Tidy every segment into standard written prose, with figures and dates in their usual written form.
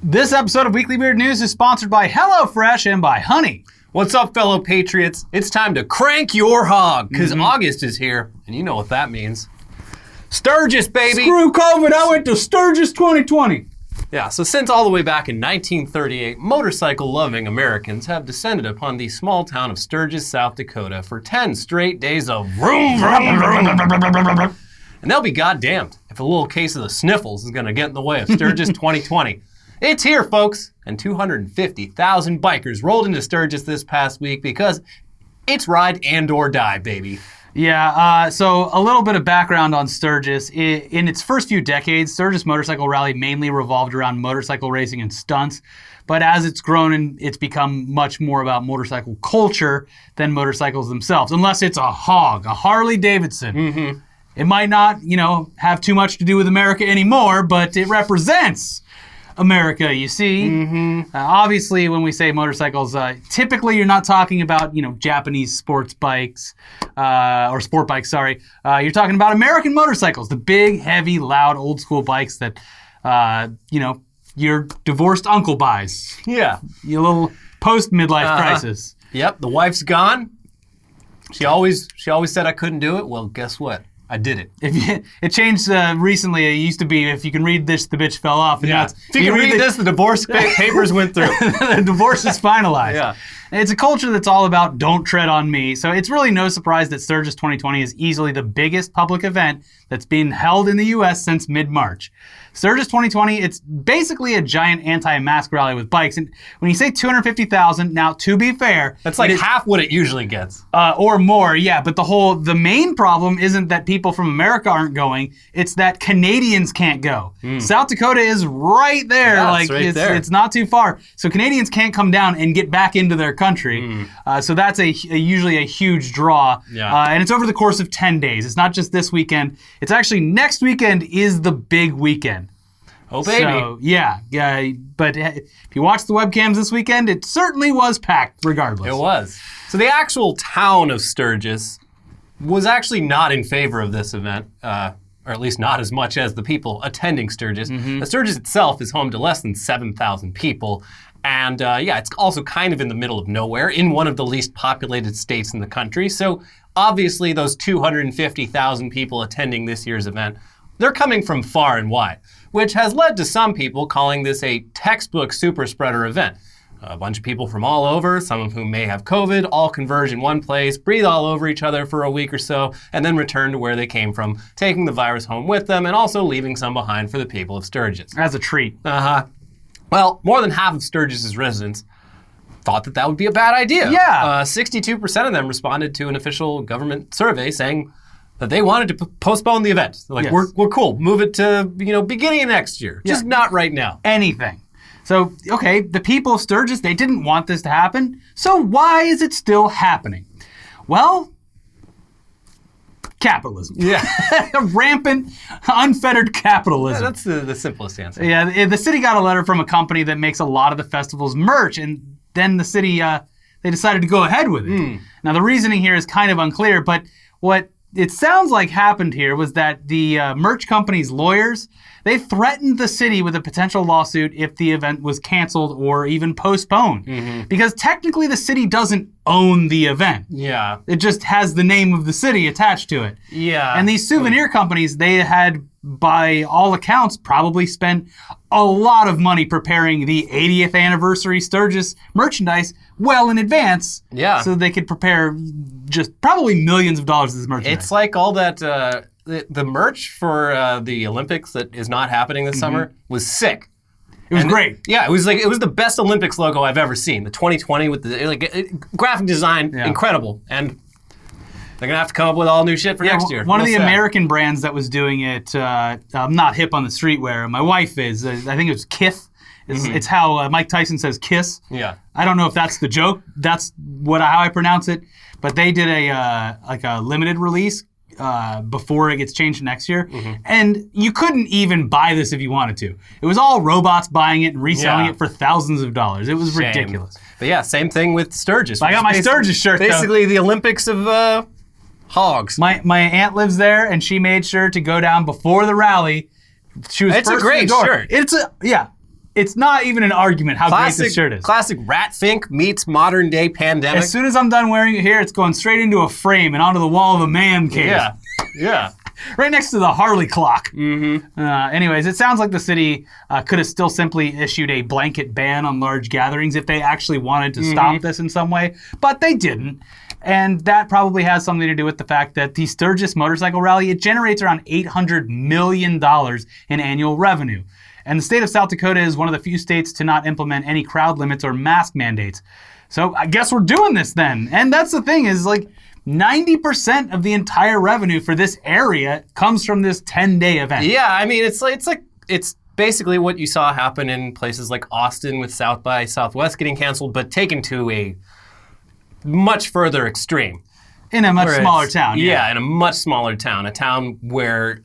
This episode of Weekly Weird News is sponsored by HelloFresh and by Honey. What's up, fellow patriots? It's time to crank your hog, because August is here, and you know what that means. Sturgis, baby! Screw COVID, I went to Sturgis 2020. Yeah, so since all the way back in 1938, motorcycle-loving Americans have descended upon the small town of Sturgis, South Dakota for 10 straight days of vroom, vroom, vroom. And they'll be goddamned if a little case of the sniffles is going to get in the way of Sturgis 2020. It's here, folks, and 250,000 bikers rolled into Sturgis this past week because it's ride and or die, baby. Yeah, so a little bit of background on Sturgis. In its first few decades, Sturgis Motorcycle Rally mainly revolved around motorcycle racing and stunts. But as it's grown, and it's become much more about motorcycle culture than motorcycles themselves. Unless it's a hog, a Harley Davidson. Mm-hmm. It might not, have too much to do with America anymore, but it represents America, you see. Mm-hmm. Obviously, when we say motorcycles, typically you're not talking about, Japanese sports bikes, or sport bikes, sorry. You're talking about American motorcycles, the big, heavy, loud, old school bikes that, your divorced uncle buys. Yeah. Your little post-midlife crisis. Yep, the wife's gone. She always said I couldn't do it. Well, guess what? I did it. It changed recently. It used to be, if you can read this, the bitch fell off. And yeah. If you can read this, the divorce papers went through. The divorce is finalized. Yeah. And it's a culture that's all about don't tread on me. So it's really no surprise that Sturgis 2020 is easily the biggest public event that's been held in the U.S. since mid-March. Sturgis 2020, it's basically a giant anti-mask rally with bikes. And when you say 250,000, now to be fair, that's like half what it usually gets. Or more, yeah. But the main problem isn't that people from America aren't going. It's that Canadians can't go. South Dakota is right there. Yeah, there. It's not too far. So Canadians can't come down and get back into their country. So that's usually a huge draw. Yeah. And it's over the course of 10 days. It's not just this weekend. It's actually next weekend is the big weekend. Oh, baby. So, yeah. But if you watch the webcams this weekend, it certainly was packed regardless. It was. So the actual town of Sturgis was actually not in favor of this event, or at least not as much as the people attending Sturgis. Mm-hmm. Sturgis itself is home to less than 7,000 people. And it's also kind of in the middle of nowhere in one of the least populated states in the country. So obviously those 250,000 people attending this year's event, they're coming from far and wide, which has led to some people calling this a textbook super spreader event. A bunch of people from all over, some of whom may have COVID, all converge in one place, breathe all over each other for a week or so, and then return to where they came from, taking the virus home with them and also leaving some behind for the people of Sturgis. As a treat. Well, more than half of Sturgis's residents thought that would be a bad idea. Yeah. 62% of them responded to an official government survey saying that they wanted to postpone the event. They're like, yes. we're cool. Move it to, beginning of next year. Just not right now. Anything. So, okay, the people of Sturgis, they didn't want this to happen. So why is it still happening? Well, capitalism. Yeah. Rampant, unfettered capitalism. Yeah, that's the simplest answer. Yeah, the city got a letter from a company that makes a lot of the festival's merch, and then the city, they decided to go ahead with it. Now, the reasoning here is kind of unclear, but what it sounds like happened here was that the merch company's lawyers, they threatened the city with a potential lawsuit if the event was canceled or even postponed. Mm-hmm. Because technically the city doesn't own the event. Yeah. It just has the name of the city attached to it. Yeah. And these souvenir companies, they had, by all accounts, probably spent a lot of money preparing the 80th anniversary Sturgis merchandise well in advance. Yeah. So they could prepare just probably millions of dollars of this merchandise. It's like all that, the merch for the Olympics that is not happening this summer was sick. It was great. Yeah, it was the best Olympics logo I've ever seen. The 2020 with the graphic design, incredible. And they're going to have to come up with all new shit for next year. One of the American brands that was doing it, I'm not hip on the streetwear. My wife is. I think it was Kith. It's how Mike Tyson says kiss. Yeah. I don't know if that's the joke. That's how I pronounce it. But they did a limited release before it gets changed next year. Mm-hmm. And you couldn't even buy this if you wanted to. It was all robots buying it and reselling it for thousands of dollars. It was ridiculous. But yeah, same thing with Sturgis. I got my Sturgis shirt, basically the Olympics of hogs. My aunt lives there, and she made sure to go down before the rally. She was It's first a great to the door. shirt. it's not even an argument how great this shirt is. Classic rat fink meets modern day pandemic. As soon as I'm done wearing it here, it's going straight into a frame and onto the wall of a man cave. Yeah, yeah. Right next to the Harley clock. Anyways, it sounds like the city could have still simply issued a blanket ban on large gatherings if they actually wanted to stop this in some way, but they didn't. And that probably has something to do with the fact that the Sturgis Motorcycle Rally, it generates around $800 million in annual revenue. And the state of South Dakota is one of the few states to not implement any crowd limits or mask mandates. So I guess we're doing this then. And that's the thing is, like, 90% of the entire revenue for this area comes from this 10-day event. Yeah, I mean, it's basically what you saw happen in places like Austin with South by Southwest getting canceled, but taken to a much further extreme. In a much smaller town. Yeah, in a much smaller town. A town where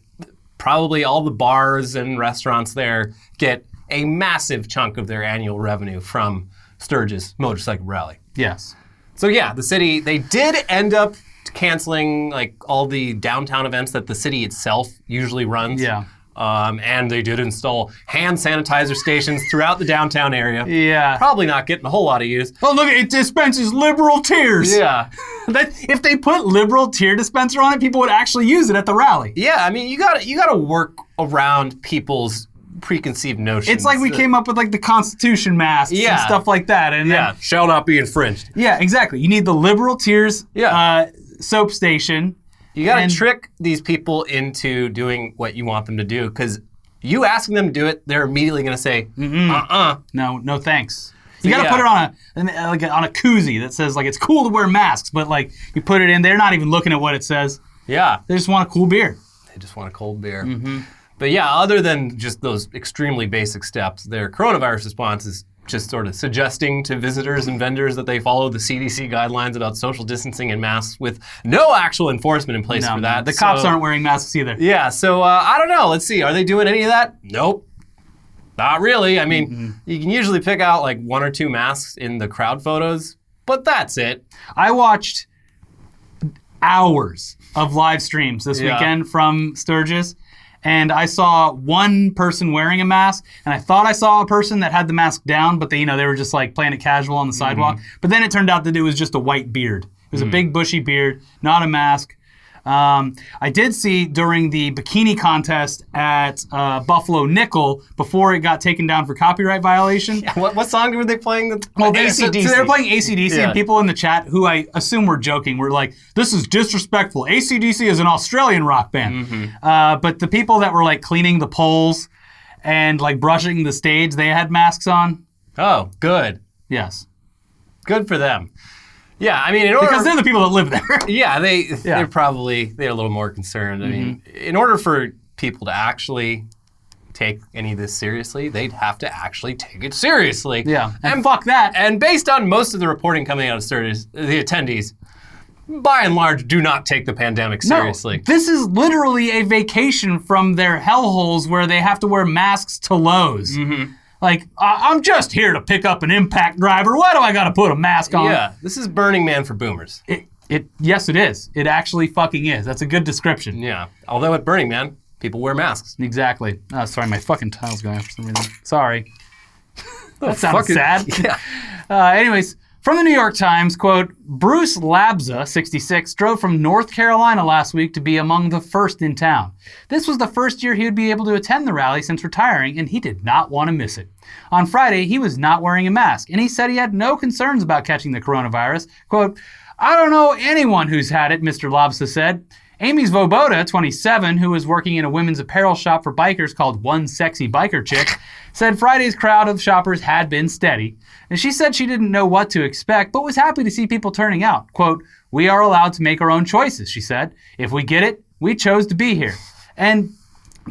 probably all the bars and restaurants there get a massive chunk of their annual revenue from Sturgis Motorcycle Rally. Yes. So yeah, the city, they did end up canceling like all the downtown events that the city itself usually runs. Yeah. And they did install hand sanitizer stations throughout the downtown area. Yeah. Probably not getting a whole lot of use. Oh, look, it dispenses liberal tears. Yeah. If they put liberal tear dispenser on it, people would actually use it at the rally. Yeah, I mean, you gotta work around people's preconceived notions. It's like we came up with like the Constitution masks and stuff like that. And then, shall not be infringed. Yeah, exactly. You need the liberal tears soap station. You gotta trick these people into doing what you want them to do, because you asking them to do it, they're immediately gonna say, No thanks. You gotta put it on a koozie that says like it's cool to wear masks, but like you put it in, they're not even looking at what it says. Yeah. They just want a cool beer. They just want a cold beer. But yeah, other than just those extremely basic steps, their coronavirus response is just sort of suggesting to visitors and vendors that they follow the CDC guidelines about social distancing and masks with no actual enforcement in place for that. The cops aren't wearing masks either. Yeah, so I don't know. Let's see. Are they doing any of that? Nope. Not really. I mean, you can usually pick out like one or two masks in the crowd photos, but that's it. I watched hours of live streams this weekend from Sturgis. And I saw one person wearing a mask, and I thought I saw a person that had the mask down, but they were just like playing it casual on the sidewalk. But then it turned out that it was just a white beard. It was a big bushy beard, not a mask. I did see during the bikini contest at Buffalo Nickel, before it got taken down for copyright violation. Yeah, what song were they playing? AC/DC. So they were playing AC/DC, and people in the chat, who I assume were joking, were like, this is disrespectful. AC/DC is an Australian rock band. But the people that were like cleaning the poles and like brushing the stage, they had masks on. Oh, good. Yes. Good for them. Yeah, I mean, because they're the people that live there. Yeah, they're a little more concerned. I mean, in order for people to actually take any of this seriously, they'd have to actually take it seriously. Yeah, and fuck that. And based on most of the reporting coming out of Sturgis, the attendees, by and large, do not take the pandemic seriously. No, this is literally a vacation from their hellholes where they have to wear masks to Lowe's. Like, I'm just here to pick up an impact driver. Why do I got to put a mask on? Yeah, this is Burning Man for boomers. Yes, it is. It actually fucking is. That's a good description. Yeah. Although at Burning Man, people wear masks. Exactly. Oh, sorry, my fucking tile's going off for some reason. Sorry. That sounds sad. Yeah. Anyways, from the New York Times, quote, Bruce Labza, 66, drove from North Carolina last week to be among the first in town. This was the first year he would be able to attend the rally since retiring, and he did not want to miss it. On Friday, he was not wearing a mask, and he said he had no concerns about catching the coronavirus. Quote, I don't know anyone who's had it, Mr. Labza said. Amy Svoboda, 27, who was working in a women's apparel shop for bikers called One Sexy Biker Chick, said Friday's crowd of shoppers had been steady. And she said she didn't know what to expect, but was happy to see people turning out. Quote, we are allowed to make our own choices, she said. If we get it, we chose to be here. And,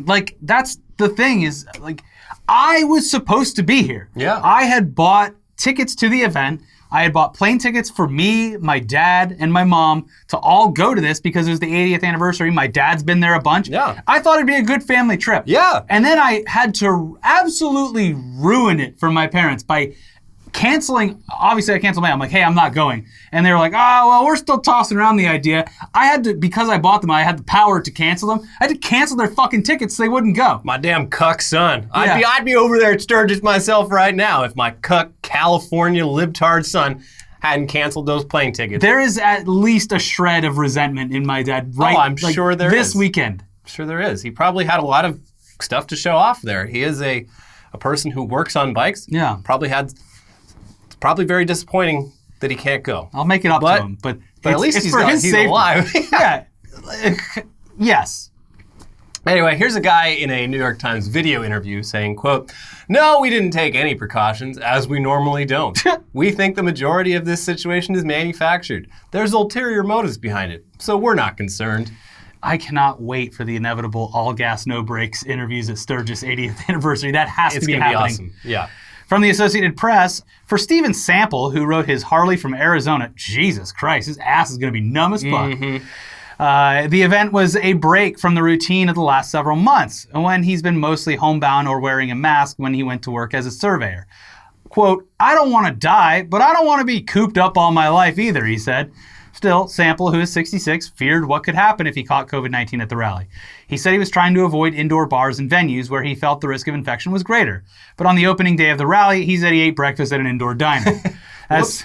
like, that's the thing is, like, I was supposed to be here. Yeah. I had bought tickets to the event. I had bought plane tickets for me, my dad, and my mom to all go to this because it was the 80th anniversary. My dad's been there a bunch. Yeah. I thought it'd be a good family trip. Yeah. And then I had to absolutely ruin it for my parents by canceling, obviously I canceled mine. I'm like, hey, I'm not going. And they were like, oh, well, we're still tossing around the idea. I had to, because I bought them, I had the power to cancel them. I had to cancel their fucking tickets so they wouldn't go. My damn cuck son. Yeah. I'd be over there at Sturgis myself right now if my cuck California libtard son hadn't canceled those plane tickets. There is at least a shred of resentment in my dad I'm sure there this is. weekend. I'm sure there is. He probably had a lot of stuff to show off there. He is a person who works on bikes. Yeah. It's probably very disappointing that he can't go. I'll make it up to him, but at least it's he's for not, his he's safety. alive. Yeah. Yes. Anyway, here's a guy in a New York Times video interview saying, quote, "No, we didn't take any precautions, as we normally don't. We think the majority of this situation is manufactured. There's ulterior motives behind it, so we're not concerned." I cannot wait for the inevitable all gas, no brakes interviews at Sturgis 80th anniversary. That has to be happening. It's going to be awesome. Yeah. From the Associated Press, for Steven Sample, who rode his Harley from Arizona, Jesus Christ, his ass is going to be numb as fuck. Mm-hmm. The event was a break from the routine of the last several months, when he's been mostly homebound or wearing a mask when he went to work as a surveyor. Quote, "I don't want to die, but I don't want to be cooped up all my life either," he said. Still, Sample, who is 66, feared what could happen if he caught COVID-19 at the rally. He said he was trying to avoid indoor bars and venues where he felt the risk of infection was greater. But on the opening day of the rally, he said he ate breakfast at an indoor diner. As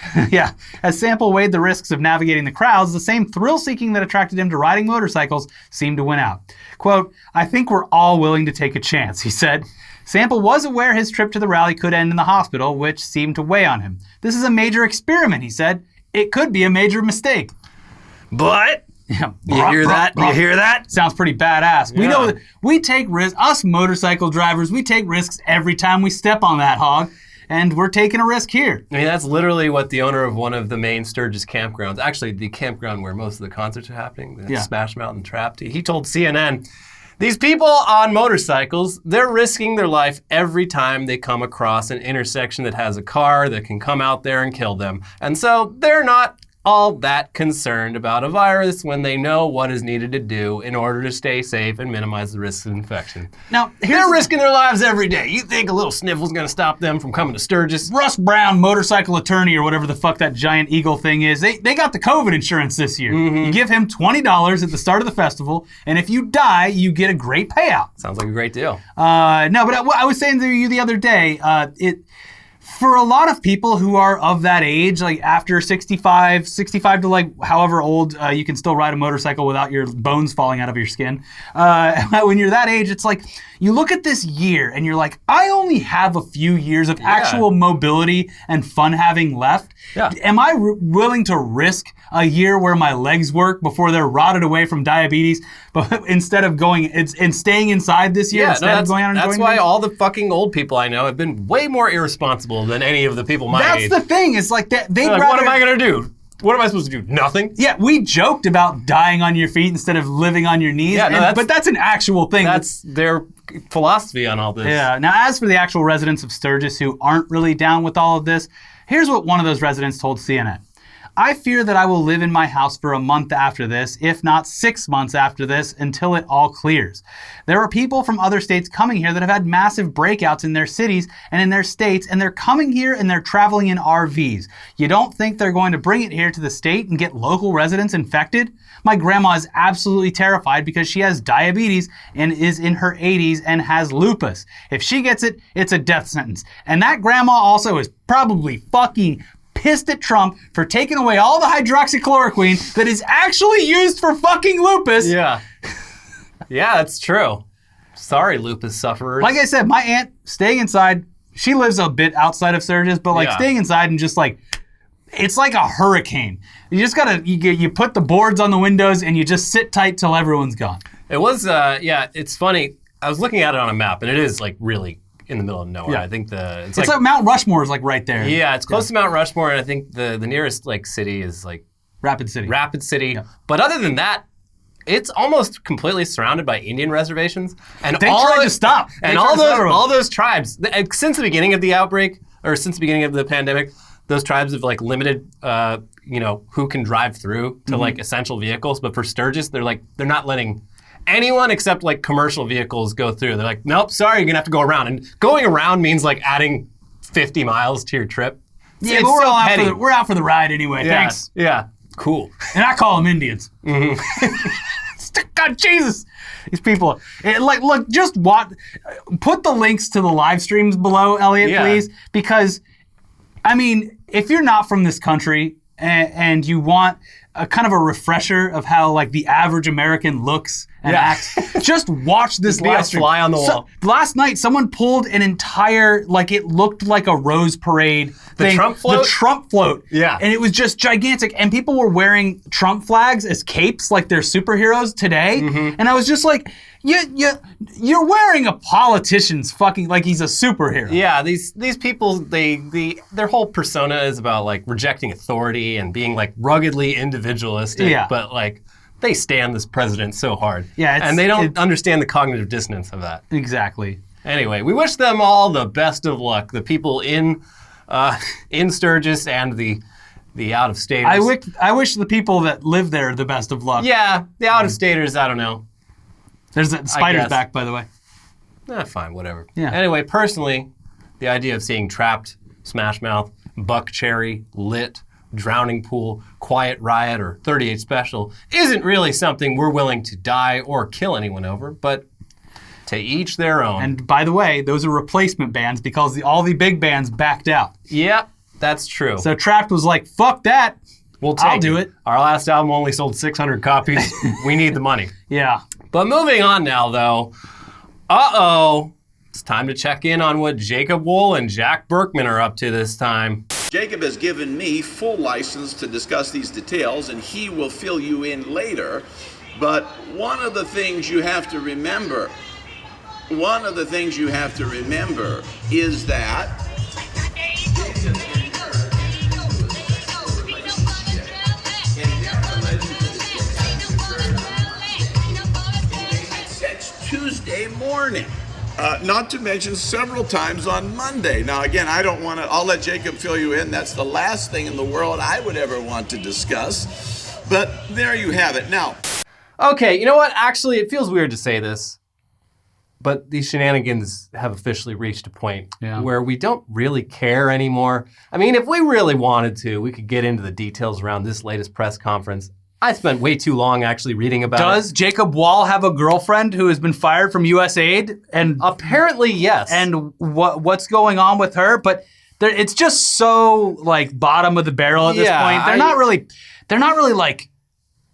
Sample weighed the risks of navigating the crowds, the same thrill-seeking that attracted him to riding motorcycles seemed to win out. Quote, "I think we're all willing to take a chance," he said. Sample was aware his trip to the rally could end in the hospital, which seemed to weigh on him. "This is a major experiment," he said. "It could be a major mistake." But, Yeah, you hear that? You hear that? Sounds pretty badass. We Yeah. know that we take risks. Us motorcycle drivers, we take risks every time we step on that hog, and we're taking a risk here. I mean, that's literally what the owner of one of the main Sturgis campgrounds, actually the campground where most of the concerts are happening, the Smash Mountain Trap, he told CNN, "These people on motorcycles, they're risking their life every time they come across an intersection that has a car that can come out there and kill them. And so they're not all that concerned about a virus when they know what is needed to do in order to stay safe and minimize the risks of infection." Now, They're risking their lives every day. You think a little sniffle's gonna stop them from coming to Sturgis? Russ Brown, motorcycle attorney, or whatever the fuck that giant eagle thing is, they got the COVID insurance this year. You give him $20 at the start of the festival, and if you die, you get a great payout. Sounds like a great deal. No, but I was saying to you the other day, for a lot of people who are of that age, like after 65 to like however old, you can still ride a motorcycle without your bones falling out of your skin. When you're that age, it's like, you look at this year and you're like, I only have a few years of actual mobility and fun having left. Yeah. Am I willing to risk a year where my legs work before they're rotted away from diabetes, but instead of going and staying inside this year instead of going out and that's enjoying why things? all the fucking old people I know have been way more irresponsible than any of the people my age. That's the thing. It's like that. They'd Like, rather. what am I gonna do? What am I supposed to do? Nothing? Yeah, we joked about dying on your feet instead of living on your knees. Yeah, no, but that's an actual thing. That's their philosophy on all this. Yeah. Now, as for the actual residents of Sturgis who aren't really down with all of this, here's what one of those residents told CNN. "I fear that I will live in my house for a month after this, if not 6 months after this, until it all clears. There are people from other states coming here that have had massive breakouts in their cities and in their states, and they're coming here and they're traveling in RVs. You don't think they're going to bring it here to the state and get local residents infected? My grandma is absolutely terrified because she has diabetes and is in her 80s and has lupus. If she gets it, it's a death sentence. And that grandma also is probably fucking pissed at Trump for taking away all the hydroxychloroquine that is actually used for fucking lupus." Yeah. Yeah, that's true. Sorry, lupus sufferers. Like I said, my aunt staying inside, she lives a bit outside of Sturgis, but like staying inside and just like, it's like a hurricane. You just gotta, you put the boards on the windows and you just sit tight till everyone's gone. It was, it's funny. I was looking at it on a map, and it is like really in the middle of nowhere. Yeah. I think It's like Mount Rushmore is like right there. Yeah, it's close to Mount Rushmore, and I think the nearest like city is like Rapid City. Rapid City. Yeah. But other than that, it's almost completely surrounded by Indian reservations. And They tried to stop. And They tried to stop all those tribes, since the beginning of the outbreak, or since the beginning of the pandemic, those tribes have like limited, who can drive through to like essential vehicles. But for Sturgis, they're not letting anyone except like commercial vehicles go through. They're like, nope, sorry, you're gonna have to go around. And going around means like adding 50 miles to your trip. Yeah, it's but so petty. we're out for the ride anyway. Yeah, Thanks. Yeah. Cool. And I call them Indians. God, Jesus. These people. Look, just put the links to the live streams below, Elliot, please. Because, I mean, if you're not from this country and you want a kind of a refresher of how like the average American looks and acts, just watch this live stream. Be a fly on the wall. Last night, someone pulled an entire, like it looked like a Rose Parade thing. Trump float? The Trump float. Yeah. And it was just gigantic. And people were wearing Trump flags as capes like they're superheroes today. And I was just like, you're wearing a politician's fucking, like he's a superhero. Yeah, these people, their whole persona is about like rejecting authority and being like ruggedly individualistic. Yeah. But like, they stand this president so hard. Yeah, and they don't understand the cognitive dissonance of that. Exactly. Anyway, we wish them all the best of luck. The people in Sturgis and the out-of-staters. I wish the people that live there the best of luck. Yeah, the out-of-staters, I don't know. There's that spider's back, by the way. Fine, whatever. Yeah. Anyway, personally, the idea of seeing Trapped, Smash Mouth, Buck Cherry, Lit, Drowning Pool, Quiet Riot, or 38 Special isn't really something we're willing to die or kill anyone over, but to each their own. And by the way, those are replacement bands because all the big bands backed out. Yep, that's true. So Trapped was like, fuck that. I'll do it. Our last album only sold 600 copies. We need the money. Yeah. But moving on now, though. It's time to check in on what Jacob Wohl and Jack Burkman are up to this time. Jacob has given me full license to discuss these details, and he will fill you in later. But one of the things you have to remember is that it's Tuesday morning. Not to mention several times on Monday. Now, again, I'll let Jacob fill you in. That's the last thing in the world I would ever want to discuss. But there you have it. Now. Okay, you know what? Actually, it feels weird to say this, but these shenanigans have officially reached a point where we don't really care anymore. I mean, if we really wanted to, we could get into the details around this latest press conference. I spent way too long actually reading about it. Does Jacob Wohl have a girlfriend who has been fired from USAID? And apparently, yes. And what's going on with her? But it's just so like bottom of the barrel at this point. They're not really like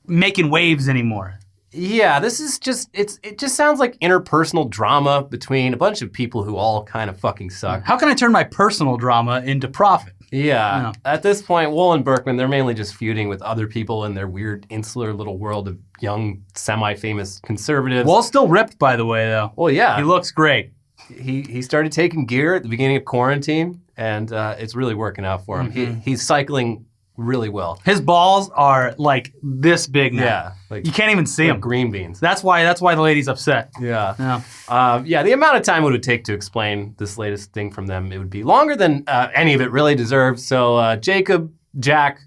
making waves anymore. Yeah, this is just it just sounds like interpersonal drama between a bunch of people who all kind of fucking suck. How can I turn my personal drama into profit? Yeah. At this point, Wohl and Burkman, they're mainly just feuding with other people in their weird insular little world of young, semi-famous conservatives. Wohl's still ripped, by the way, though. Well, yeah. He looks great. He started taking gear at the beginning of quarantine, and it's really working out for him. Mm-hmm. He's cycling really well. His balls are like this big now. Yeah. Like, you can't even see them. Green beans. That's why the lady's upset. Yeah. The amount of time it would take to explain this latest thing from them, it would be longer than any of it really deserves. So Jacob, Jack,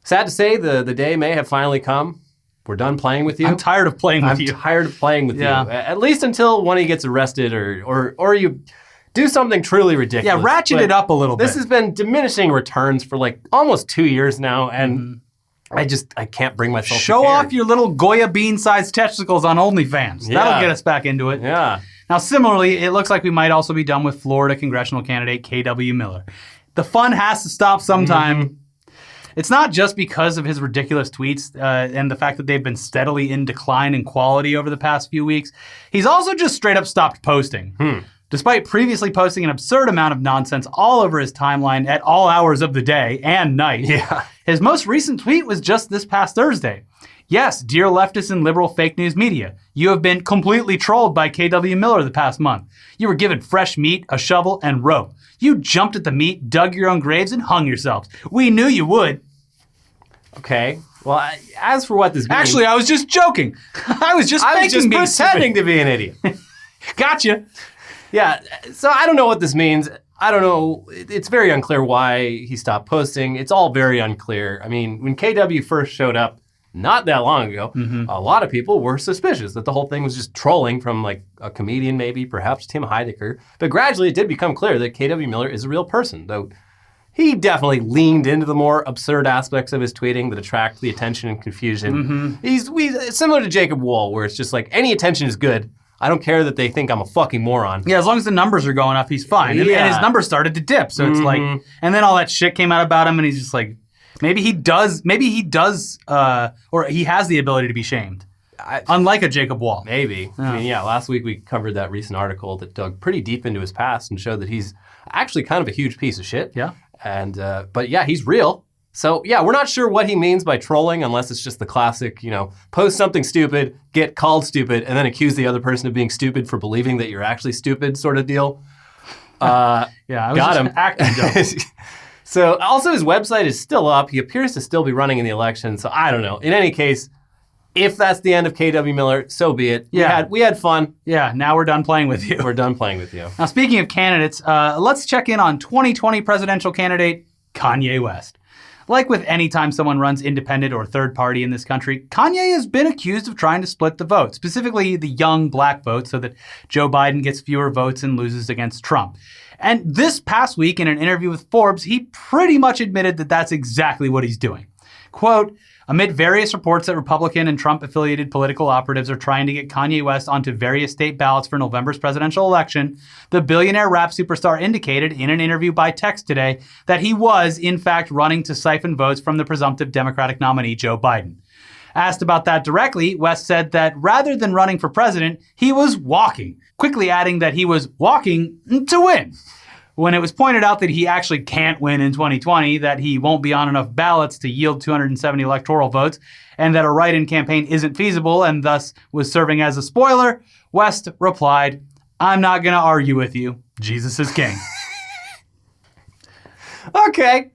sad to say the day may have finally come. We're done playing with you. I'm tired of playing with you. I'm tired of playing with you. At least until one of you gets arrested or you do something truly ridiculous. Yeah, ratchet it up a little bit. This has been diminishing returns for like almost 2 years now, and I can't bring myself to show care. off your little Goya bean-sized testicles on OnlyFans. That'll get us back into it. Yeah. Now, similarly, it looks like we might also be done with Florida congressional candidate K.W. Miller. The fun has to stop sometime. It's not just because of his ridiculous tweets and the fact that they've been steadily in decline in quality over the past few weeks. He's also just straight up stopped posting. Despite previously posting an absurd amount of nonsense all over his timeline at all hours of the day and night, his most recent tweet was just this past Thursday. Yes, dear leftist and liberal fake news media, you have been completely trolled by K.W. Miller the past month. You were given fresh meat, a shovel, and rope. You jumped at the meat, dug your own graves, and hung yourselves. We knew you would. Okay. Well, as for what this means... Actually, I was just joking. I was just pretending to be an idiot. Gotcha. Yeah, so I don't know what this means. I don't know. It's very unclear why he stopped posting. It's all very unclear. I mean, when KW first showed up not that long ago, a lot of people were suspicious that the whole thing was just trolling from like a comedian maybe, perhaps Tim Heidecker. But gradually it did become clear that KW Miller is a real person, though he definitely leaned into the more absurd aspects of his tweeting that attract the attention and confusion. He's similar to Jacob Wohl, where it's just like, any attention is good. I don't care that they think I'm a fucking moron. Yeah, as long as the numbers are going up, he's fine. And his numbers started to dip, so it's like, and then all that shit came out about him, and he's just like, maybe he does, or he has the ability to be shamed. Unlike a Jacob Wohl. Maybe. I mean, last week we covered that recent article that dug pretty deep into his past and showed that he's actually kind of a huge piece of shit. Yeah. And, but yeah, he's real. So yeah, we're not sure what he means by trolling unless it's just the classic, post something stupid, get called stupid, and then accuse the other person of being stupid for believing that you're actually stupid sort of deal. I was got just him. acting dumb. So also his website is still up. He appears to still be running in the election. So I don't know. In any case, if that's the end of KW Miller, so be it. Yeah. We had fun. Yeah, now we're done playing with you. We're done playing with you. Now, speaking of candidates, let's check in on 2020 presidential candidate Kanye West. Like with any time someone runs independent or third party in this country, Kanye has been accused of trying to split the vote, specifically the young black vote, so that Joe Biden gets fewer votes and loses against Trump. And this past week, in an interview with Forbes, he pretty much admitted that that's exactly what he's doing. Quote, amid various reports that Republican and Trump-affiliated political operatives are trying to get Kanye West onto various state ballots for November's presidential election, the billionaire rap superstar indicated in an interview by text today that he was, in fact, running to siphon votes from the presumptive Democratic nominee, Joe Biden. Asked about that directly, West said that rather than running for president, he was walking, quickly adding that he was walking to win. When it was pointed out that he actually can't win in 2020, that he won't be on enough ballots to yield 270 electoral votes, and that a write-in campaign isn't feasible and thus was serving as a spoiler, West replied, I'm not going to argue with you. Jesus is king. Okay.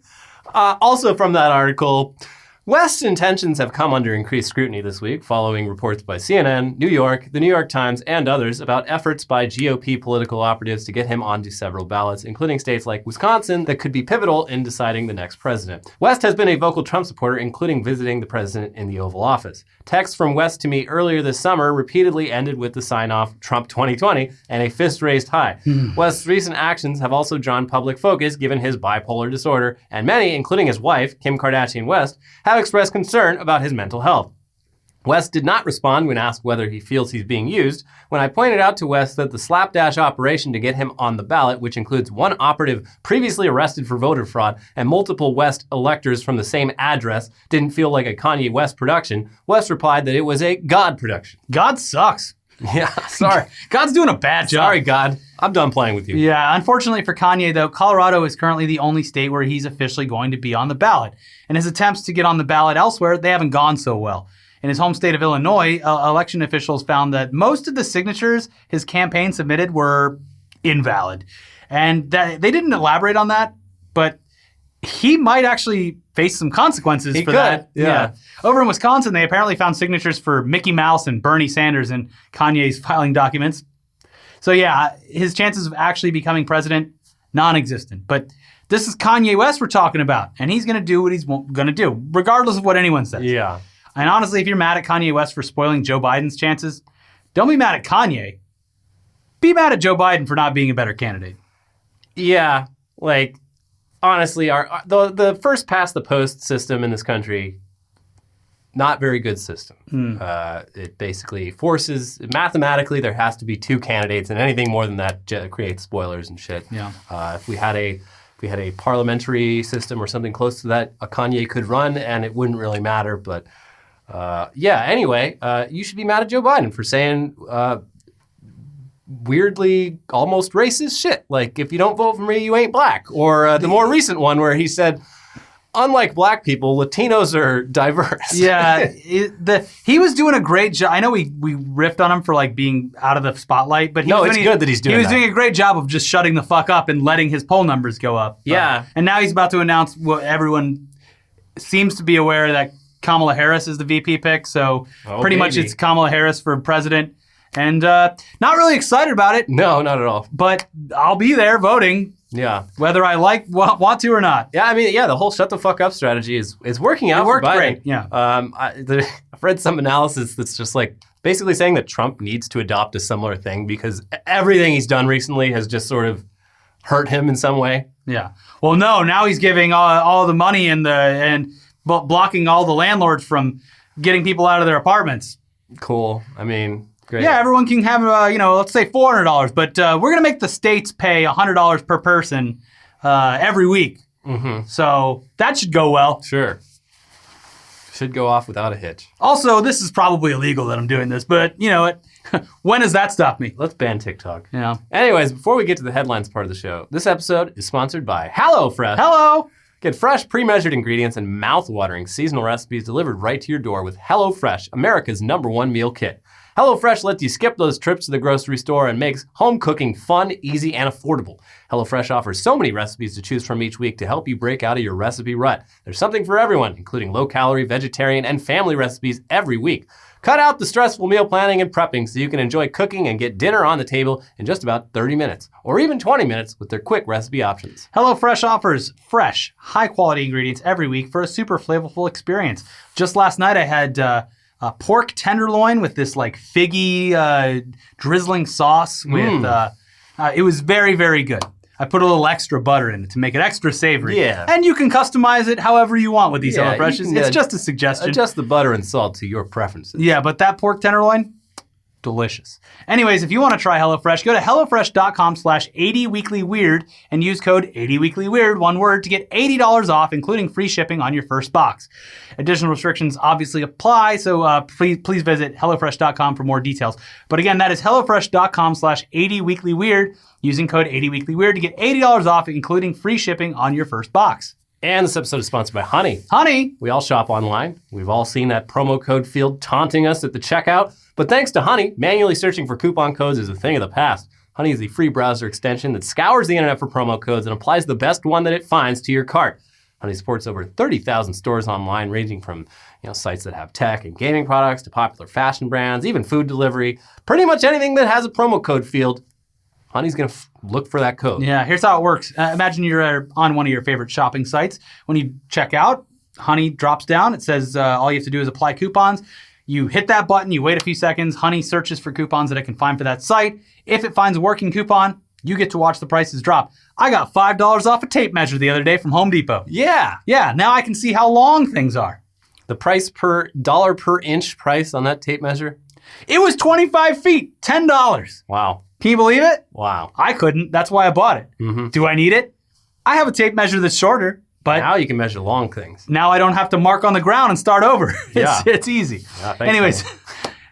Also from that article, West's intentions have come under increased scrutiny this week following reports by CNN, New York, the New York Times, and others about efforts by GOP political operatives to get him onto several ballots, including states like Wisconsin, that could be pivotal in deciding the next president. West has been a vocal Trump supporter, including visiting the president in the Oval Office. Texts from West to me earlier this summer repeatedly ended with the sign-off Trump 2020 and a fist raised high. West's recent actions have also drawn public focus given his bipolar disorder, and many, including his wife, Kim Kardashian West, have expressed concern about his mental health. West did not respond when asked whether he feels he's being used. When I pointed out to West that the slapdash operation to get him on the ballot, which includes one operative previously arrested for voter fraud and multiple West electors from the same address, didn't feel like a Kanye West production, West replied that it was a God production. God sucks. Yeah, sorry. God's doing a bad job. Sorry, God. I'm done playing with you. Yeah, unfortunately for Kanye, though, Colorado is currently the only state where he's officially going to be on the ballot. And his attempts to get on the ballot elsewhere, they haven't gone so well. In his home state of Illinois, election officials found that most of the signatures his campaign submitted were invalid. And that, they didn't elaborate on that, but he might actually face some consequences for that. Yeah. Over in Wisconsin, they apparently found signatures for Mickey Mouse and Bernie Sanders in Kanye's filing documents. So yeah, his chances of actually becoming president, non-existent. But this is Kanye West we're talking about, and he's going to do what he's going to do, regardless of what anyone says. Yeah. And honestly, if you're mad at Kanye West for spoiling Joe Biden's chances, don't be mad at Kanye. Be mad at Joe Biden for not being a better candidate. Yeah, like, honestly, the first past the post system in this country, not very good system. It basically forces, mathematically, there has to be two candidates, and anything more than that creates spoilers and shit. Yeah. If we had a parliamentary system or something close to that, a Kanye could run, and it wouldn't really matter. But anyway, you should be mad at Joe Biden for saying weirdly almost racist shit. Like, if you don't vote for me, you ain't black. Or the more recent one where he said, unlike black people, Latinos are diverse. Yeah, he was doing a great job. I know we riffed on him for like being out of the spotlight, but it's good that he's doing that. He was doing a great job of just shutting the fuck up and letting his poll numbers go up. Yeah. And now he's about to announce what everyone seems to be aware that Kamala Harris is the VP pick. So pretty much it's Kamala Harris for president. And not really excited about it. No, not at all. But I'll be there voting. Yeah. Whether I want to or not. Yeah, I mean, the whole shut the fuck up strategy is working out. It worked for Biden. great, yeah. I've read some analysis that's just like basically saying that Trump needs to adopt a similar thing because everything he's done recently has just sort of hurt him in some way. Yeah. Well, no. Now he's giving all the money and blocking all the landlords from getting people out of their apartments. Cool. I mean, great. Yeah, everyone can have let's say $400, but we're gonna make the states pay $100 per person every week. Mm-hmm. So that should go well. Sure. Should go off without a hitch. Also, this is probably illegal that I'm doing this, but you know what? When does that stop me? Let's ban TikTok. Yeah. Anyways, before we get to the headlines part of the show, this episode is sponsored by HelloFresh. Hello. Get fresh, pre-measured ingredients and mouth-watering seasonal recipes delivered right to your door with HelloFresh, America's #1 meal kit. HelloFresh lets you skip those trips to the grocery store and makes home cooking fun, easy, and affordable. HelloFresh offers so many recipes to choose from each week to help you break out of your recipe rut. There's something for everyone, including low-calorie, vegetarian, and family recipes every week. Cut out the stressful meal planning and prepping so you can enjoy cooking and get dinner on the table in just about 30 minutes, or even 20 minutes with their quick recipe options. HelloFresh offers fresh, high-quality ingredients every week for a super flavorful experience. Just last night I had pork tenderloin with this like figgy drizzling sauce with, it was very, very good. I put a little extra butter in it to make it extra savory. Yeah. And you can customize it however you want with these Yeah, HelloFreshes. It's just a suggestion. Adjust the butter and salt to your preferences. Yeah, but that pork tenderloin, delicious. Anyways, if you want to try HelloFresh, go to HelloFresh.com/80weeklyweird and use code 80weeklyweird, one word, to get $80 off, including free shipping on your first box. Additional restrictions obviously apply, so please visit HelloFresh.com for more details. But again, that is HelloFresh.com/80weeklyweird, using code 80weeklyweird to get $80 off, including free shipping on your first box. And this episode is sponsored by Honey. Honey! We all shop online. We've all seen that promo code field taunting us at the checkout. But thanks to Honey, manually searching for coupon codes is a thing of the past. Honey is the free browser extension that scours the internet for promo codes and applies the best one that it finds to your cart. Honey supports over 30,000 stores online, ranging from sites that have tech and gaming products to popular fashion brands, even food delivery. Pretty much anything that has a promo code field, Honey's going to look for that code. Yeah, here's how it works. Imagine you're on one of your favorite shopping sites. When you check out, Honey drops down. It says all you have to do is apply coupons. You hit that button, you wait a few seconds, Honey searches for coupons that it can find for that site. If it finds a working coupon, you get to watch the prices drop. I got $5 off a tape measure the other day from Home Depot. Yeah. Yeah, now I can see how long things are. The price per dollar per inch price on that tape measure? It was 25 feet, $10. Wow. Can you believe it? Wow. I couldn't. That's why I bought it. Mm-hmm. Do I need it? I have a tape measure that's shorter, but now you can measure long things. now I don't have to mark on the ground and start over. Yeah. It's easy. Yeah, Anyways,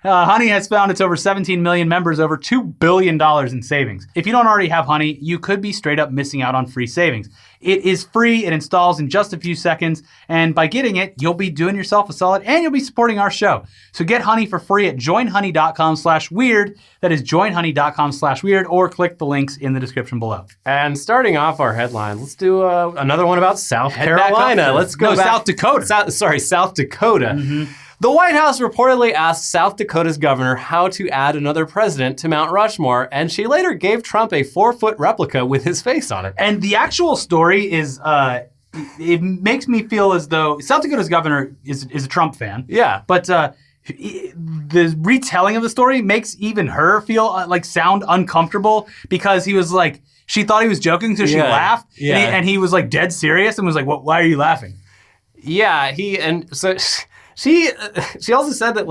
Honey has found its over 17 million members, over $2 billion in savings. If you don't already have Honey, you could be straight up missing out on free savings. It is free, it installs in just a few seconds, and by getting it, you'll be doing yourself a solid and you'll be supporting our show. So get Honey for free at joinhoney.com/weird. That is joinhoney.com/weird, or click the links in the description below. And starting off our headlines, let's do another one about South Head back Carolina. up. Let's go back. South Dakota. South Dakota. Mm-hmm. The White House reportedly asked South Dakota's governor how to add another president to Mount Rushmore, and she later gave Trump a 4-foot replica with his face on it. And the actual story is, it makes me feel as though South Dakota's governor is a Trump fan. Yeah. But the retelling of the story makes even her feel sound uncomfortable, because he was like, she thought he was joking, so she laughed. Yeah. And he was like dead serious and was like, why are you laughing? Yeah, She also said that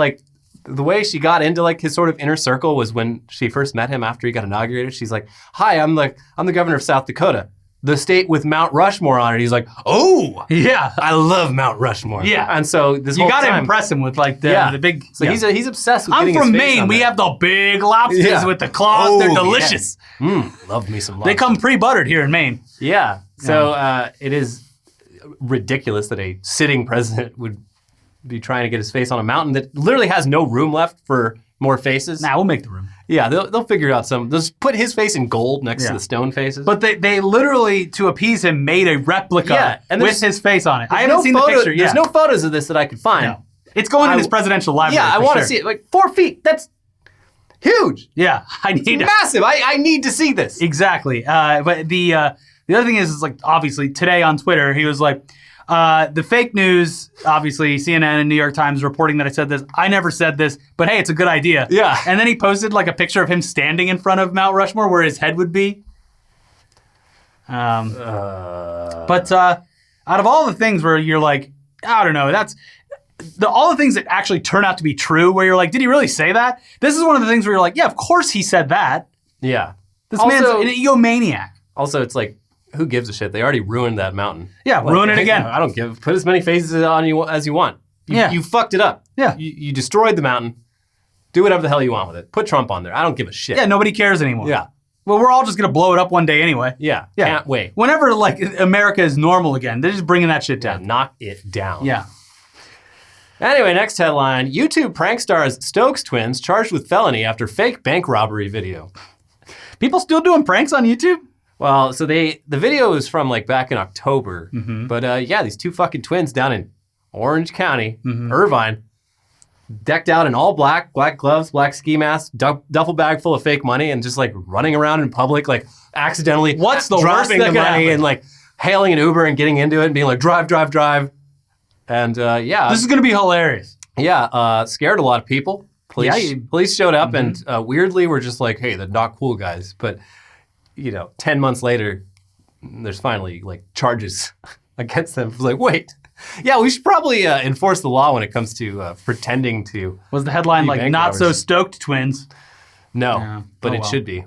the way she got into his sort of inner circle was when she first met him after he got inaugurated. She's like, "Hi, I'm the governor of South Dakota, the state with Mount Rushmore on it." He's like, "Oh, yeah, I love Mount Rushmore." Yeah, and so this you whole got to time, impress him with the big. So he's obsessed with. I'm getting from his face Maine. on We there. have the big lobsters with the claws. They're delicious. Yes. Love me some lobster. They come pre-buttered here in Maine. Yeah. So it is ridiculous that a sitting president would be trying to get his face on a mountain that literally has no room left for more faces. Nah, we'll make the room. Yeah, they'll figure out some. They'll just put his face in gold next to the stone faces. But they literally, to appease him, made a replica with his face on it. I haven't seen the picture yet. There's no photos of this that I could find. No. It's going in his presidential library. Yeah, I want to see it. 4 feet. That's huge. Yeah, Massive. I need to see this. Exactly. But the other thing is obviously today on Twitter he was like, the fake news, obviously CNN and New York Times reporting that I said this. I never said this, but hey, it's a good idea. Yeah. And then he posted a picture of him standing in front of Mount Rushmore where his head would be. But out of all the things where you're like, I don't know, that's all the things that actually turn out to be true, where you're like, did he really say that? This is one of the things where you're like, yeah, of course he said that. Yeah. This man's an egomaniac. Also, it's like, who gives a shit? They already ruined that mountain. Yeah, like, ruin it again. I don't give. Put as many faces on you as you want. You fucked it up. Yeah. You destroyed the mountain. Do whatever the hell you want with it. Put Trump on there. I don't give a shit. Yeah, nobody cares anymore. Yeah. Well, we're all just going to blow it up one day anyway. Yeah. Yeah. Can't wait. Whenever, like, America is normal again, they're just bringing that shit down. Knock it down. Yeah. Anyway, next headline. YouTube prank stars Stokes twins charged with felony after fake bank robbery video. People still doing pranks on YouTube? Well, so the video is from like back in October. But yeah, these two fucking twins down in Orange County, Irvine, decked out in all black gloves, black ski masks, duffel bag full of fake money, and just like running around in public, like accidentally What's the worst dropping that the could money happen? and like hailing an Uber and getting into it and being like, drive. And yeah. This is going to be hilarious. Yeah, scared a lot of people. Police showed up and weirdly were just like, hey, they're not cool guys. But, 10 months later, there's finally like charges against them. It's like, wait, yeah, we should probably enforce the law when it comes to pretending to. Was the headline like, bank not so robbers. stoked twins? No, Yeah. but Oh, it well. should be.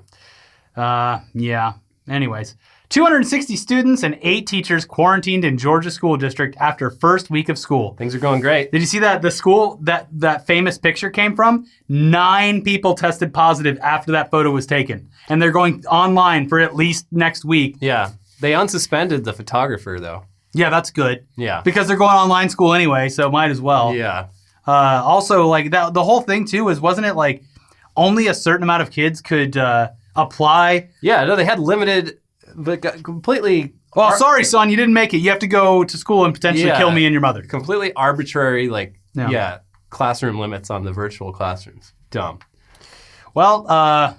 Yeah. Anyways, 260 students and 8 teachers quarantined in Georgia school district after first week of school. Things are going great. Did you see that the school that famous picture came from? 9 people tested positive after that photo was taken. And they're going online for at least next week. Yeah, they unsuspended the photographer though. Yeah, that's good. Yeah. Because they're going online school anyway, so might as well. Yeah. Also, like that, the whole thing too wasn't it like only a certain amount of kids could apply? Yeah, no, they had limited, but completely. Well, sorry, son, you didn't make it. You have to go to school and potentially Yeah. kill me and your mother. Completely arbitrary, like, Yeah. classroom limits on the virtual classrooms. Dumb. Well,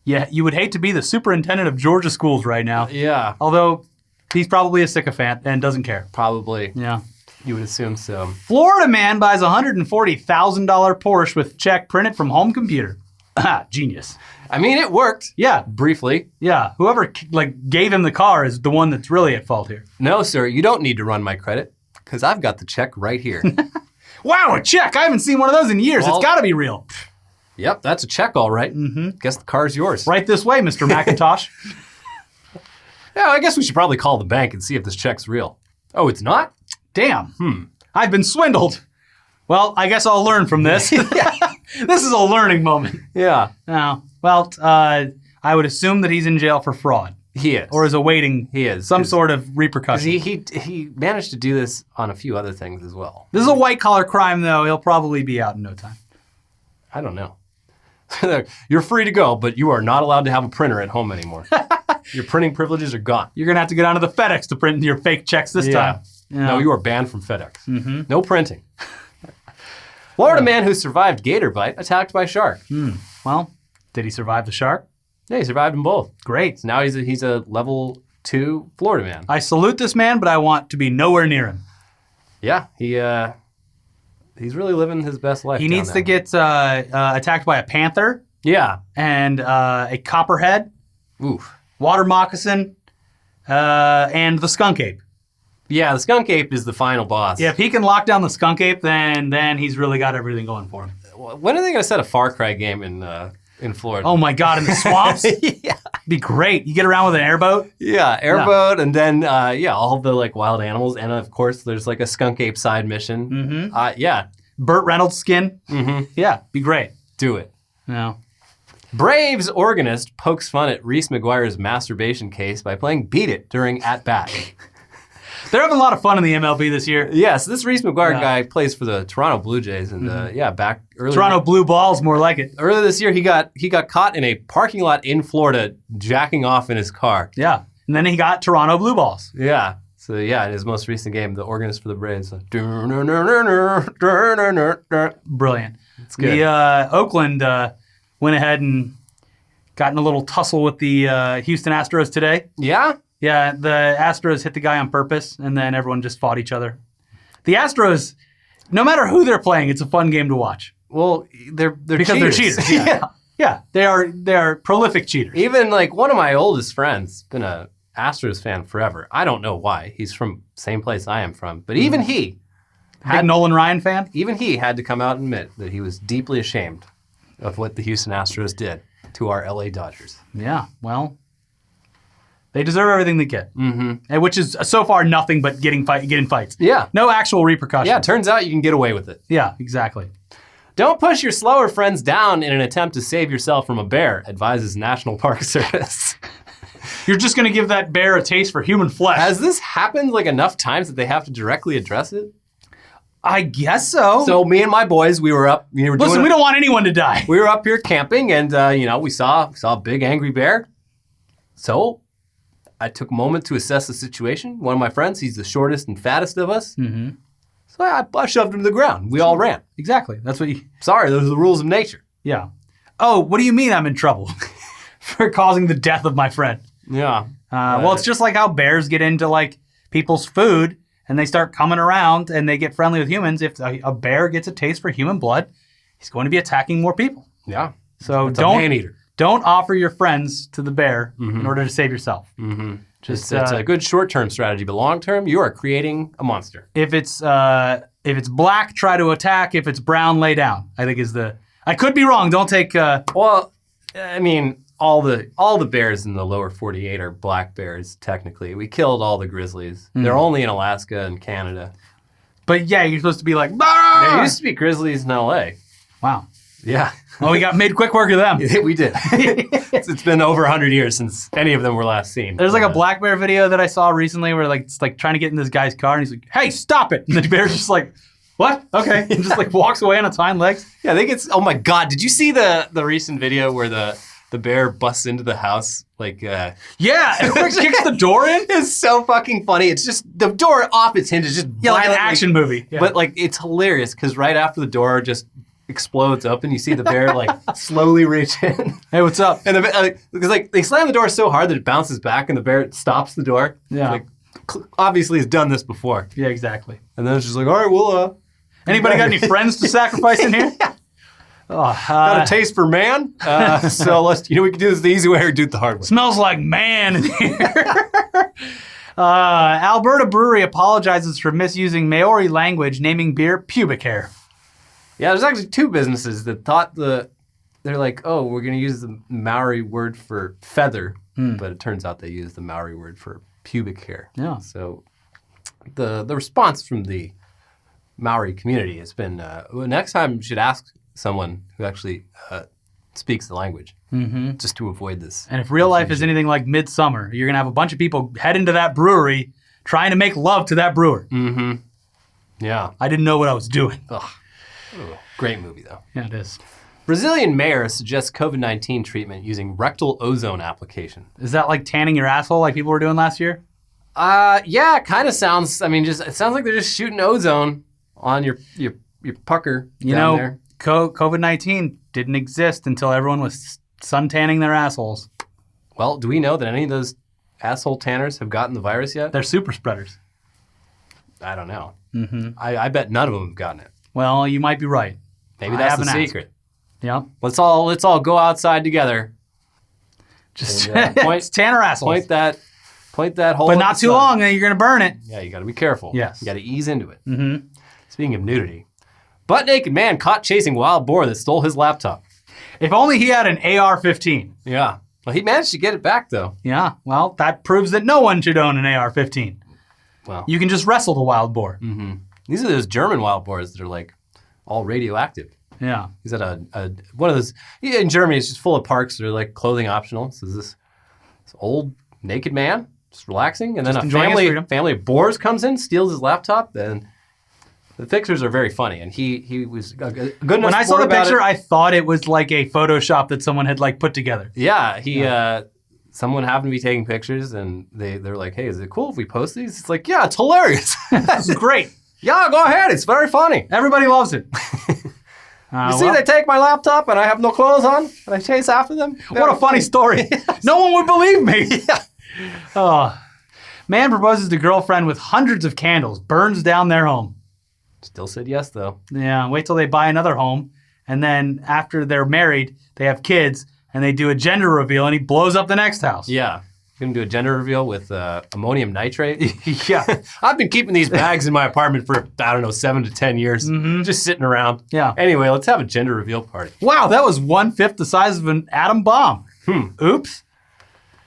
yeah, you would hate to be the superintendent of Georgia schools right now. Yeah, Although he's probably a sycophant and doesn't care. probably. Yeah. You would assume so. Florida man buys $140,000 Porsche with check printed from home computer. Genius. I mean, it worked. Yeah. Briefly. Yeah. Whoever gave him the car is the one that's really at fault here. No, sir, you don't need to run my credit because I've got the check right here. Wow, a check. I haven't seen one of those in years. Well- It's got to be real. Yep, that's a check, all right. Guess the car's yours. Right this way, Mr. McIntosh. Yeah, I guess we should probably call the bank and see if this check's real. Oh, it's not? Damn. I've been swindled. Well, I guess I'll learn from this. This is a learning moment. Yeah, Oh, well, I would assume that he's in jail for fraud he is. or is awaiting He is, some 'cause- sort of repercussion. He managed to do this on a few other things as well. This is a white-collar crime, though. He'll probably be out in no time. I don't know. You're free to go, but you are not allowed to have a printer at home anymore. Your printing privileges are gone. You're going to have to get onto the FedEx to print your fake checks this time. No, you are banned from FedEx. No printing. Florida man who survived gator bite attacked by shark. Well, did he survive the shark? Yeah, he survived them both. Great. So now he's a level 2 Florida man. I salute this man, but I want to be nowhere near him. Yeah, he's really living his best life. He down needs there. to get attacked by a panther Yeah. and a copperhead, Oof. water moccasin, and the skunk ape. Yeah, the skunk ape is the final boss. Yeah, if he can lock down the skunk ape, then he's really got everything going for him. When are they going to set a Far Cry game in Florida? Oh my God, in the swamps? yeah. Be great. You get around with an airboat. Yeah, airboat, and then all the like wild animals, and of course there's like a skunk ape side mission. Yeah, Burt Reynolds skin. Yeah, be great. do it. No. Braves organist pokes fun at Reese McGuire's masturbation case by playing Beat It during at bat. They're having a lot of fun in the MLB this year. Yes, this Reese McGuire Yeah. guy plays for the Toronto Blue Jays, and back earlier. Toronto blue balls, more like it. Earlier this year, he got caught in a parking lot in Florida jacking off in his car. Yeah. And then he got Toronto blue balls. Yeah. So yeah, in his most recent game, the organist for the Braves. Brilliant. It's good. The Oakland went ahead and got in a little tussle with the Houston Astros today. Yeah. Yeah, the Astros hit the guy on purpose, and then everyone just fought each other. The Astros, no matter who they're playing, it's a fun game to watch. Well, they're Because cheaters. they're cheaters. Yeah. They are prolific cheaters. Even like one of my oldest friends, been a Astros fan forever. I don't know why. He's from same place I am from. But even he Big Nolan Ryan fan? even he had to come out and admit that he was deeply ashamed of what the Houston Astros did to our LA Dodgers. Yeah, well, they deserve everything they get. Mm-hmm. Which is so far nothing but getting fights. Yeah. No actual repercussions. Yeah, turns out you can get away with it. Yeah, exactly. Don't push your slower friends down in an attempt to save yourself from a bear, advises National Park Service. You're just going to give that bear a taste for human flesh. Has this happened like enough times that they have to directly address it? I guess so. So me and my boys, we were up. Listen, we don't want anyone to die. We were up here camping, and we saw a big angry bear. So I took a moment to assess the situation. One of my friends, he's the shortest and fattest of us. Mm-hmm. So I shoved him to the ground. We all ran. Exactly. That's what you... Sorry, those are the rules of nature. Yeah. Oh, what do you mean I'm in trouble for causing the death of my friend? Yeah. Well, it's just like how bears get into like people's food and they start coming around and they get friendly with humans. If a bear gets a taste for human blood, he's going to be attacking more people. Yeah. So It's a man-eater. don't offer your friends to the bear in order to save yourself. Mm-hmm. It's a good short-term strategy, but long-term, you are creating a monster. If it's black, try to attack. If it's brown, lay down. I think is the. I could be wrong. Don't take. Well, I mean, all the bears in the lower 48 are black bears. Technically, we killed all the grizzlies. They're only in Alaska and Canada. But yeah, you're supposed to be like. Bah! There used to be grizzlies in LA. Wow. Yeah. Well, we made quick work of them. We did. It's been over 100 years since any of them were last seen. There's like a black bear video that I saw recently where like it's like trying to get in this guy's car and he's like, "Hey, stop it!" And the bear's just like, "What? Okay," and just like walks away on its hind legs. Yeah, I think it's. Oh my God! Did you see the recent video where the bear busts into the house? Like, yeah, and like kicks the door in. It's so fucking funny. It's just the door off its hinges, just like an action movie. Yeah. But like it's hilarious because right after the door just explodes open, you see the bear like slowly reach in. Hey, what's up? And because like they slam the door so hard that it bounces back, and the bear stops the door. Yeah, like obviously has done this before. Yeah, exactly. And then it's just like, all right, well, anybody got any friends to sacrifice in here? Yeah. Got a taste for man, so let's we can do this the easy way or do it the hard way. Smells like man in here. Alberta Brewery apologizes for misusing Maori language, naming beer pubic hair. Yeah, there's actually two businesses that thought they're like, oh, we're going to use the Maori word for feather, but it turns out they used the Maori word for pubic hair. Yeah. So the response from the Maori community has been, next time you should ask someone who actually speaks the language, just to avoid this. And if real life is anything like Midsummer, you're going to have a bunch of people head into that brewery trying to make love to that brewer. Mm-hmm. Yeah. I didn't know what I was doing. Ugh. Ooh, great movie, though. Yeah, it is. Brazilian mayor suggests COVID-19 treatment using rectal ozone application. Is that like tanning your asshole like people were doing last year? Yeah, it kind of sounds, it sounds like they're just shooting ozone on your pucker down there. COVID-19 didn't exist until everyone was sun tanning their assholes. Well, do we know that any of those asshole tanners have gotten the virus yet? They're super spreaders. I don't know. Mm-hmm. I bet none of them have gotten it. Well, you might be right. Maybe that's the secret. Yeah. Let's all go outside together. Just tan our assholes. Point that hole. But not too long, then you're gonna burn it. Yeah, you got to be careful. Yes. You got to ease into it. Mm-hmm. Speaking of nudity, butt-naked man caught chasing wild boar that stole his laptop. If only he had an AR-15. Yeah. Well, he managed to get it back though. Yeah. Well, that proves that no one should own an AR-15. Well, you can just wrestle the wild boar. Mm-hmm. These are those German wild boars that are like all radioactive. Yeah. He's at one of those. In Germany, it's just full of parks that are like clothing optional. So this old naked man just relaxing, and then a family of boars comes in, steals his laptop. Then the pictures are very funny, and he was good enough. When I saw the picture, I thought it was like a Photoshop that someone had like put together. Yeah, someone happened to be taking pictures, and they're like, "Hey, is it cool if we post these?" It's like, "Yeah, it's hilarious. This is great. Yeah, go ahead. It's very funny. Everybody loves it." You see, they take my laptop, and I have no clothes on, and I chase after them. What a funny story. Yes. No one would believe me. Yeah. Oh. Man proposes to girlfriend with hundreds of candles, burns down their home. Still said yes, though. Yeah, wait till they buy another home, and then after they're married, they have kids, and they do a gender reveal, and he blows up the next house. Yeah. Gonna do a gender reveal with ammonium nitrate. Yeah. I've been keeping these bags in my apartment for, I don't know, 7 to 10 years. Just sitting around. Yeah. Anyway, let's have a gender reveal party. Wow, that was 1/5 the size of an atom bomb. Oops.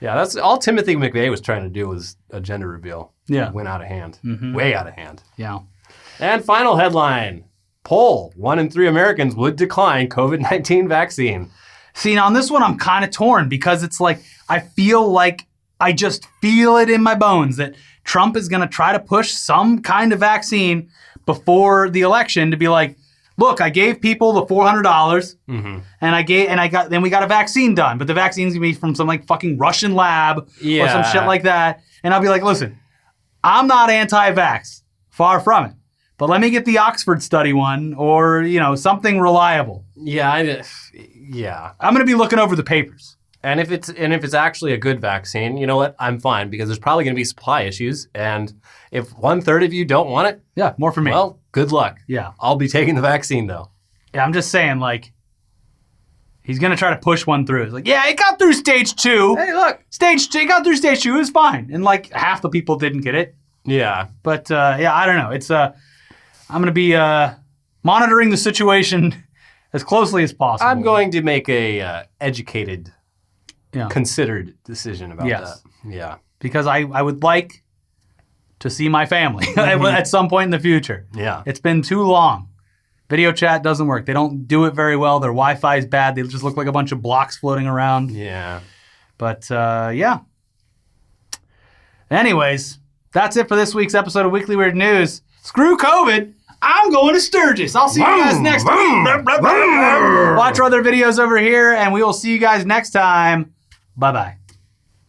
Yeah, that's all Timothy McVeigh was trying to do was a gender reveal. Yeah. It went out of hand. Way out of hand. Yeah. And final headline. Poll. 1 in 3 Americans would decline COVID-19 vaccine. See, now on this one, I'm kind of torn because it's like, I just feel it in my bones that Trump is going to try to push some kind of vaccine before the election to be like, look, I gave people the $400 then we got a vaccine done, but the vaccine's gonna be from some like fucking Russian lab or some shit like that. And I'll be like, listen, I'm not anti-vax, far from it, but let me get the Oxford study one or, something reliable. Yeah, I'm gonna be looking over the papers. And if it's actually a good vaccine, you know what? I'm fine because there's probably going to be supply issues. And if 1/3 of you don't want it, Yeah, more for me. well, good luck. Yeah. I'll be taking the vaccine though. Yeah, I'm just saying, like, he's gonna try to push one through. It's like, yeah, it got through stage 2. Hey, look. It got through stage 2. It was fine, and like half the people didn't get it. Yeah. But I don't know. It's I'm gonna be monitoring the situation as closely as possible. I'm going to make a educated, Yeah. considered decision about Yes. that. Yeah. Because I would like to see my family at some point in the future. Yeah. It's been too long. Video chat doesn't work. They don't do it very well. Their Wi-Fi is bad. They just look like a bunch of blocks floating around. Yeah. But yeah. Anyways, that's it for this week's episode of Weekly Weird News. Screw COVID. I'm going to Sturgis. I'll see you guys next week. Watch our other videos over here, and we will see you guys next time. Bye-bye.